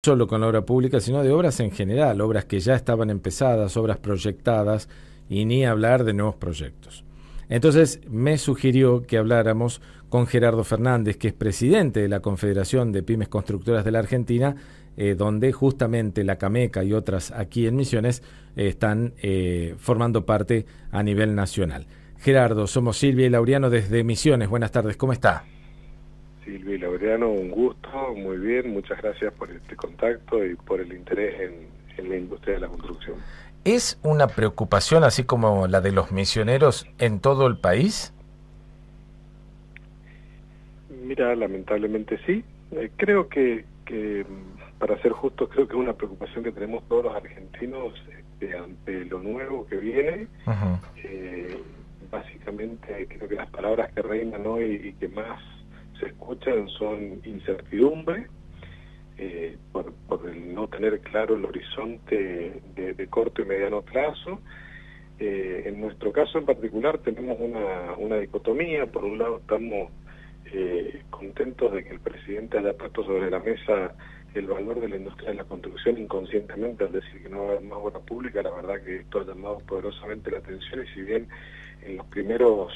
Solo con la obra pública, sino de obras en general, obras que ya estaban empezadas, obras proyectadas y ni hablar de nuevos proyectos. Entonces me sugirió que habláramos con Gerardo Fernández, que es presidente de la Confederación de Pymes Constructoras de la Argentina, donde justamente la Cameca y otras aquí en Misiones están formando parte a nivel nacional. Gerardo, somos Silvia y Laureano desde Misiones. Buenas tardes, ¿cómo está? Silvia y Laureano, un gusto, muy bien, muchas gracias por este contacto y por el interés en la industria de la construcción. ¿Es una preocupación así como la de los misioneros en todo el país? Mira, lamentablemente sí, creo que para ser justos, creo que es una preocupación que tenemos todos los argentinos ante lo nuevo que viene. Básicamente creo que las palabras que reinan hoy y que más se escuchan son incertidumbre, por el no tener claro el horizonte de corto y mediano plazo. En nuestro caso en particular tenemos una dicotomía. Por un lado estamos contentos de que el presidente haya puesto sobre la mesa el valor de la industria de la construcción inconscientemente al decir que no va a haber más obra pública. La verdad que esto ha llamado poderosamente la atención, y si bien en los primeros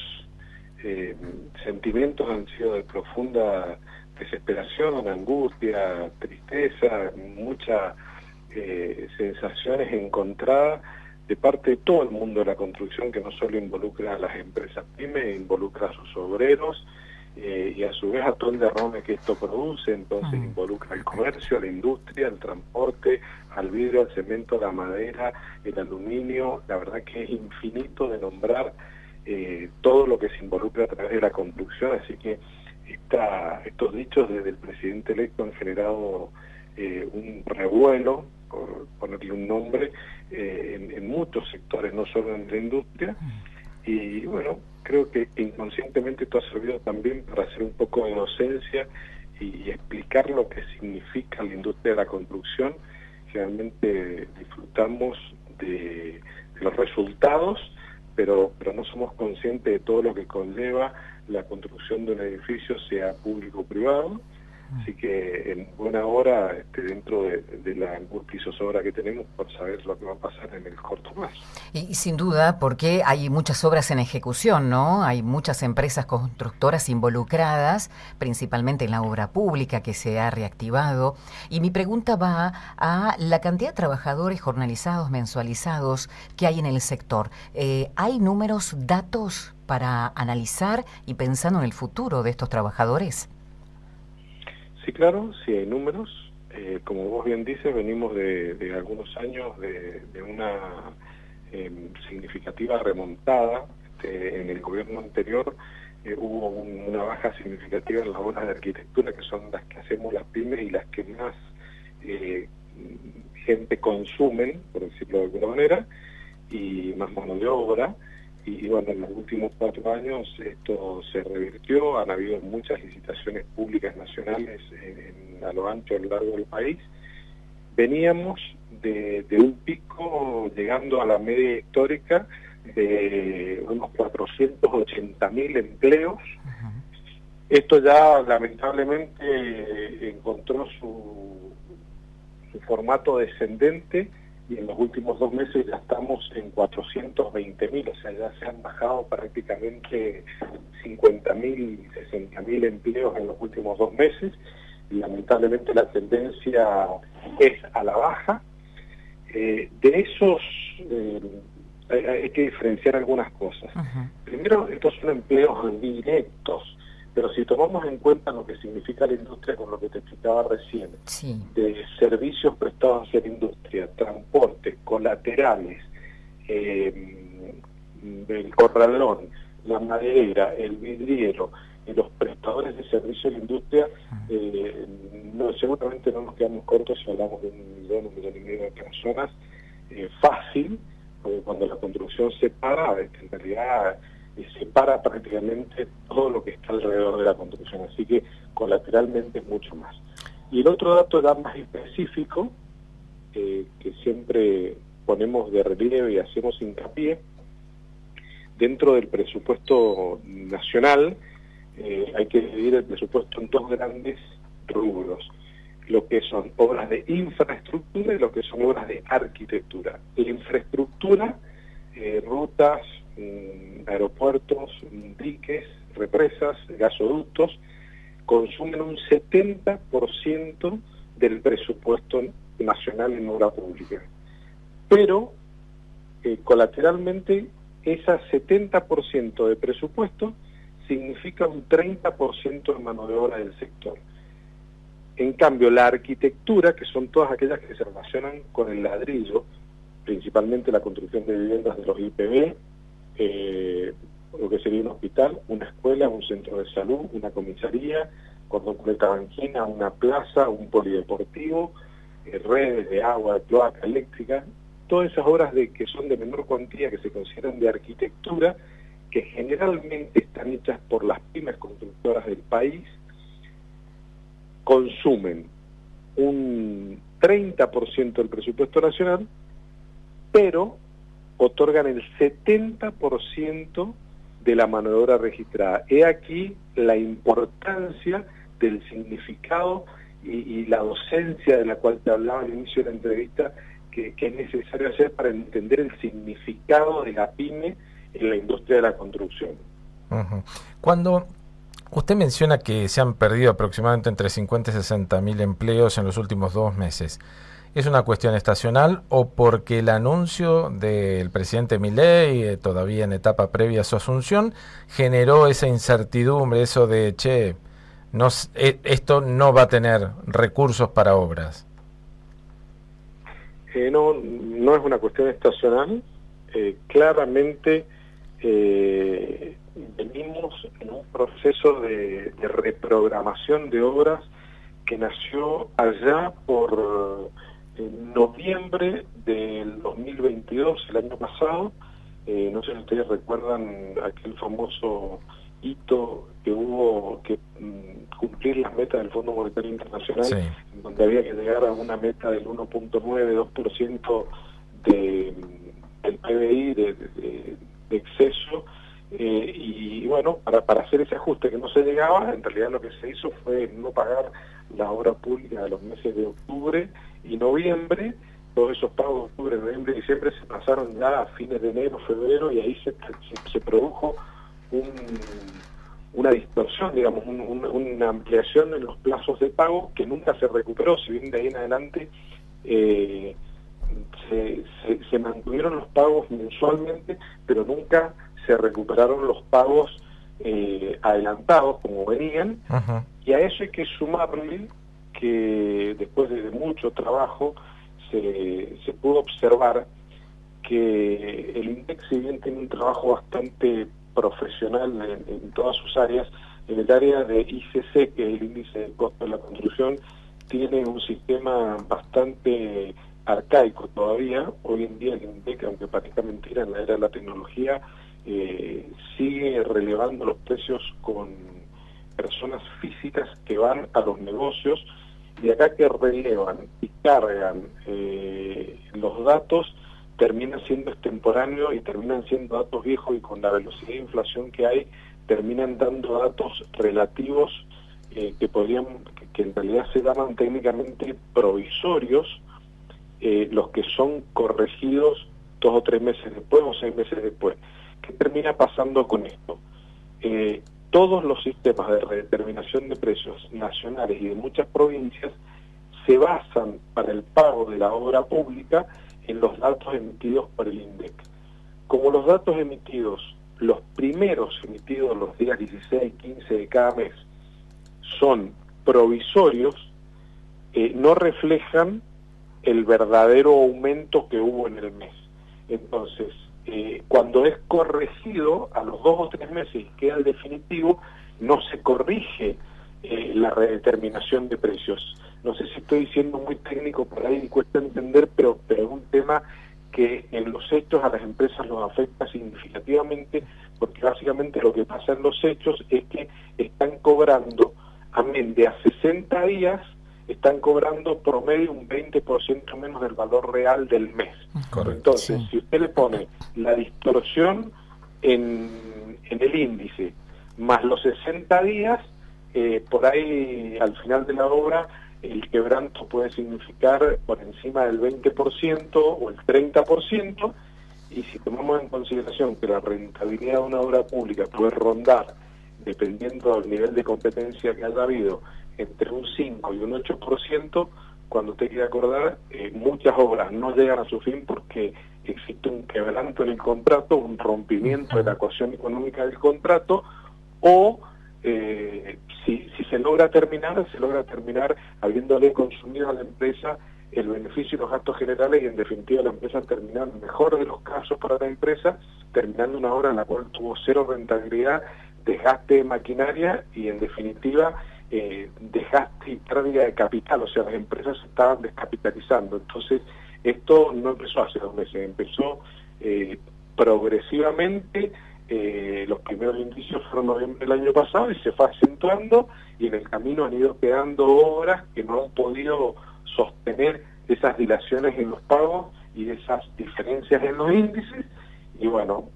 sentimientos han sido de profunda desesperación, angustia, tristeza, muchas sensaciones encontradas de parte de todo el mundo de la construcción, que no solo involucra a las empresas pymes, involucra a sus obreros y a su vez a todo el derrame que esto produce. Entonces involucra al comercio, a la industria, al transporte, al vidrio, al cemento, a la madera, el aluminio. La verdad que es infinito de nombrar todo lo que se involucra a través de la construcción, así que estos dichos desde el presidente electo han generado un revuelo, por ponerle un nombre, en muchos sectores, no solo en la industria. Y bueno, creo que inconscientemente esto ha servido también para hacer un poco de docencia y explicar lo que significa la industria de la construcción. Generalmente disfrutamos de los resultados, pero no somos conscientes de todo lo que conlleva la construcción de un edificio, sea público o privado. Así que en buena hora, dentro de la angustia y zozobra que tenemos por saber lo que va a pasar en el corto plazo. Y sin duda, porque hay muchas obras en ejecución, ¿no? Hay muchas empresas constructoras involucradas, principalmente en la obra pública que se ha reactivado. Y mi pregunta va a la cantidad de trabajadores jornalizados, mensualizados que hay en el sector. ¿Hay números, datos para analizar y pensando en el futuro de estos trabajadores? Sí, claro, sí hay números. Como vos bien dices, venimos de algunos años de una significativa remontada. En el gobierno anterior hubo una baja significativa en las obras de arquitectura, que son las que hacemos las pymes y las que más gente consumen, por decirlo de alguna manera, y más mano de obra. Y bueno, en los últimos 4 años esto se revirtió. Han habido muchas licitaciones públicas nacionales a lo ancho y a lo largo del país. Veníamos de un pico llegando a la media histórica de unos 480.000 empleos. Esto ya lamentablemente encontró su formato descendente, y en los últimos 2 meses ya estamos en 420.000, o sea, ya se han bajado prácticamente 50.000, 60.000 empleos en los últimos 2 meses, y lamentablemente la tendencia es a la baja. De esos hay que diferenciar algunas cosas. Primero, estos son empleos directos, pero si tomamos en cuenta lo que significa la industria, con lo que te explicaba recién, de servicios prestados hacia la industria, transporte, colaterales, el corralón, la maderera, el vidriero y los prestadores de servicios de la industria, seguramente no nos quedamos cortos si hablamos de 1 millón y medio de personas, fácil, porque cuando la construcción se para, en realidad separa prácticamente todo lo que está alrededor de la construcción, así que colateralmente es mucho más. Y el otro dato ya más específico, que siempre ponemos de relieve y hacemos hincapié, dentro del presupuesto nacional hay que dividir el presupuesto en 2 grandes rubros. lo que son obras de infraestructura y lo que son obras de arquitectura. La infraestructura, rutas, aeropuertos, diques, represas, gasoductos, consumen un 70% del presupuesto nacional en obra pública. Pero, colateralmente, ese 70% de presupuesto significa un 30% de mano de obra del sector. En cambio, la arquitectura, que son todas aquellas que se relacionan con el ladrillo, principalmente la construcción de viviendas de los IPB, lo que sería un hospital, una escuela, un centro de salud, una comisaría, cordón cuneta banquina, una plaza, un polideportivo, redes de agua, de cloaca eléctrica, todas esas obras que son de menor cuantía, que se consideran de arquitectura, que generalmente están hechas por las pymes constructoras del país, consumen un 30% del presupuesto nacional, pero otorgan el 70% de la mano de obra registrada. He aquí la importancia del significado y la docencia de la cual te hablaba al inicio de la entrevista, que es necesario hacer para entender el significado de la pyme en la industria de la construcción. Cuando usted menciona que se han perdido aproximadamente entre 50 y 60 mil empleos en los últimos 2 meses, ¿es una cuestión estacional o porque el anuncio del presidente Milei, todavía en etapa previa a su asunción, generó esa incertidumbre, eso de, esto no va a tener recursos para obras? No es una cuestión estacional. Claramente venimos en un proceso de reprogramación de obras que nació allá por noviembre del 2022, el año pasado. No sé si ustedes recuerdan aquel famoso hito que hubo que cumplir las metas del Fondo Monetario Internacional, sí, donde había que llegar a una meta del 1.9-2% del PBI de exceso, y bueno, para hacer ese ajuste que no se llegaba, en realidad lo que se hizo fue no pagar la obra pública de los meses de octubre y noviembre. Todos esos pagos de octubre, noviembre y diciembre se pasaron ya a fines de enero, febrero, y ahí se produjo una distorsión, digamos, una ampliación en los plazos de pago que nunca se recuperó. Si bien de ahí en adelante se mantuvieron los pagos mensualmente, pero nunca se recuperaron los pagos adelantados como venían. Ajá. Y a eso hay que sumarle que después de mucho trabajo se pudo observar que el INDEC, si bien tiene un trabajo bastante profesional en todas sus áreas, en el área de ICC, que es el índice de costo de la construcción, tiene un sistema bastante arcaico todavía. Hoy en día el INDEC, aunque parezca mentira, en la era de la tecnología, sigue relevando los precios con personas físicas que van a los negocios, y acá que relevan y cargan los datos, termina siendo extemporáneo y terminan siendo datos viejos, y con la velocidad de inflación que hay, terminan dando datos relativos que en realidad se llaman técnicamente provisorios, los que son corregidos 2 o 3 meses después o 6 meses después. ¿Qué termina pasando con esto? Todos los sistemas de redeterminación de precios nacionales y de muchas provincias se basan para el pago de la obra pública en los datos emitidos por el INDEC. Como los datos emitidos, los primeros emitidos los días 16, 15 de cada mes, son provisorios, no reflejan el verdadero aumento que hubo en el mes. Entonces, cuando es corregido a los 2 o 3 meses y queda el definitivo, no se corrige la redeterminación de precios. No sé si estoy siendo muy técnico por ahí y cuesta entender, pero es un tema que en los hechos a las empresas los afecta significativamente, porque básicamente lo que pasa en los hechos es que están cobrando, amén de a 60 días, están cobrando promedio un 20% menos del valor real del mes. Correcto. Entonces, Sí, si usted le pone la distorsión en el índice, más los 60 días, por ahí al final de la obra el quebranto puede significar por encima del 20% o el 30%, y si tomamos en consideración que la rentabilidad de una obra pública puede rondar, dependiendo del nivel de competencia que haya habido, entre un 5 y un 8%, cuando usted quiere acordar, muchas obras no llegan a su fin porque existe un quebranto en el contrato, un rompimiento de la ecuación económica del contrato, o si se logra terminar habiéndole consumido a la empresa el beneficio y los gastos generales, y en definitiva la empresa termina, en el mejor de los casos para la empresa, terminando una obra en la cual tuvo cero rentabilidad, desgaste de maquinaria y en definitiva desgaste y pérdida de capital. O sea, las empresas se estaban descapitalizando. Entonces esto no empezó hace 2 meses, empezó progresivamente. Los primeros indicios fueron en noviembre del año pasado y se fue acentuando, y en el camino han ido quedando obras que no han podido sostener esas dilaciones en los pagos y esas diferencias en los índices, y bueno,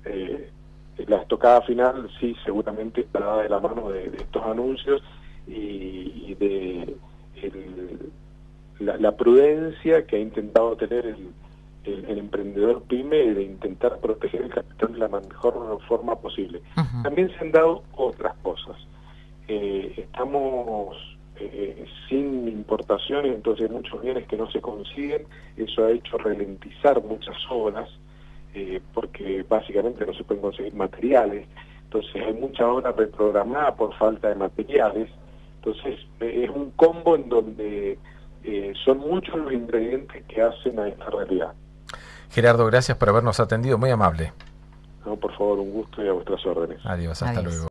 la estocada final sí seguramente estará de la mano de estos anuncios y de la prudencia que ha intentado tener el emprendedor pyme, de intentar proteger el capital de la mejor forma posible. También se han dado otras cosas. Estamos sin importaciones, entonces muchos bienes que no se consiguen. Eso ha hecho ralentizar muchas obras, porque básicamente no se pueden conseguir materiales. Entonces hay mucha obra reprogramada por falta de materiales. Entonces es un combo en donde son muchos los ingredientes que hacen a esta realidad. Gerardo, gracias por habernos atendido, muy amable. No, por favor, un gusto y a vuestras órdenes. Adiós, hasta luego.